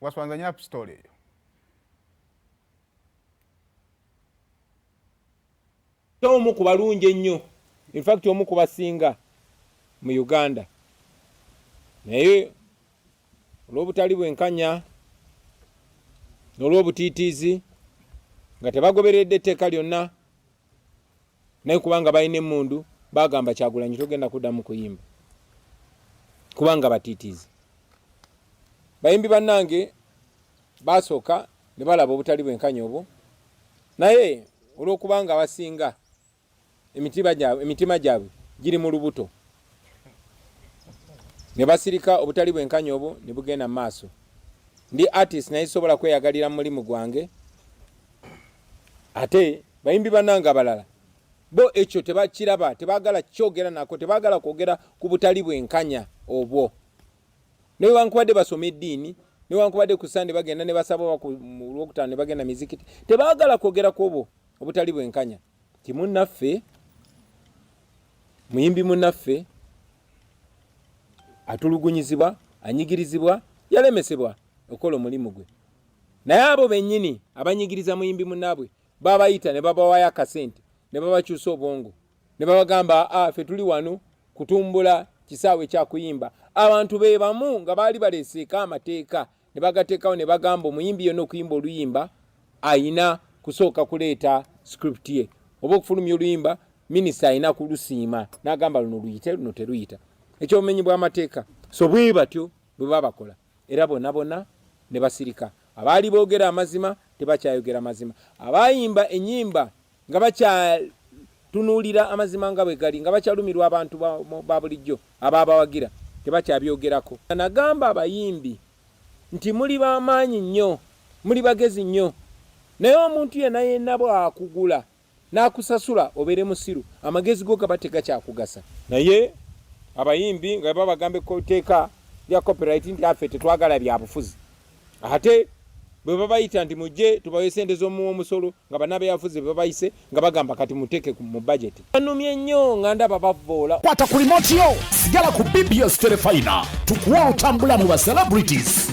waswanganya pistool eyo. Omu ku balungi ennyo, in fact omu ku basinga mu Uganda, naye olw'obutali bwenkanya n'olw'obutiitiizi nga tebagoberedde etteeka lyonna, naye kubanga balina emmundu bagamba Kyagulanyi togenda kuddamu kuyimba kubanga batiitiizi. Bayimbi bannange basooka ne balaba obutali bwenkanya obwo, naye olw'okubanga abasinga emitima gyabwe giri mu lubuto ne basirika obutali bwenkanya obwo ne bugenda mu maaso. Ndi artist naye sobola kweyagalira mu mulimu gwange, ate bayimbi bannange abalala bo ekyo tebakiraba, tebagala kyogera nako, tebagala kwogera ku butali bwenkanya obwo. Newankubadde basoma eddiini, newankubadde ku Sande bagenda ne basaba mu Lwokutaano ne bagenda mizikiti, tebagala kwogera ku obwo obutali bwenkanya. Timunnaffe, muyimbi munnaffe atulugunyizibwa, anyigirizibwa, yalemesebwa okukola omulimu gwe. Naye abo bennyini abanyigiriza muyimbi munnaabwe babayita ne babawayo akasente ne babakyusa obwongo ne babagamba ffe tuli wano kutumbula kisaawe kya kuyimba. Abantu be bamu nga baali baleeseeko amateeka ne bagateekawo ne bagamba omuyimbi yonna okuyimba oluyimba ayina kusooka kuleeta script ye, oba okufulumya oluyimba minisita ayina kulusiima n'agamba luno luyite luno teruyita. Ekyobumenyi bw'amateeka. So bwe batyo bwe babakola, era bonna bonna ne basirika. Abaali boogera amazima tebakyayogera mazima, abayimba ennyimba nga bakyatunuulira amazima nga bwe gali, nga bakyalumirwa abantu ba bulijjo abaabawagira tebakyabyogerako. Nagamba abayimbi nti muli b'amaanyi nnyo, muli bagezi nnyo, naye omuntu yenna bw'akugula n'akusasula obeere musiru, amagezi go gaba tegakyakugasa. Naye abayimbi nga babagambe ku tteeka lya copyright nti affe tetwagala byabufuzi, ate bwe babayita nti mujje tubawe sente z'omusolo nga bannabyabufuzi babayise nga bagamba kati muteeke mu budget. Banumye nnyo nga ndaba bavoola. Kwata ku remote yo, sigala ku BBS Telefina tukuwa otambula mu ba celebrities.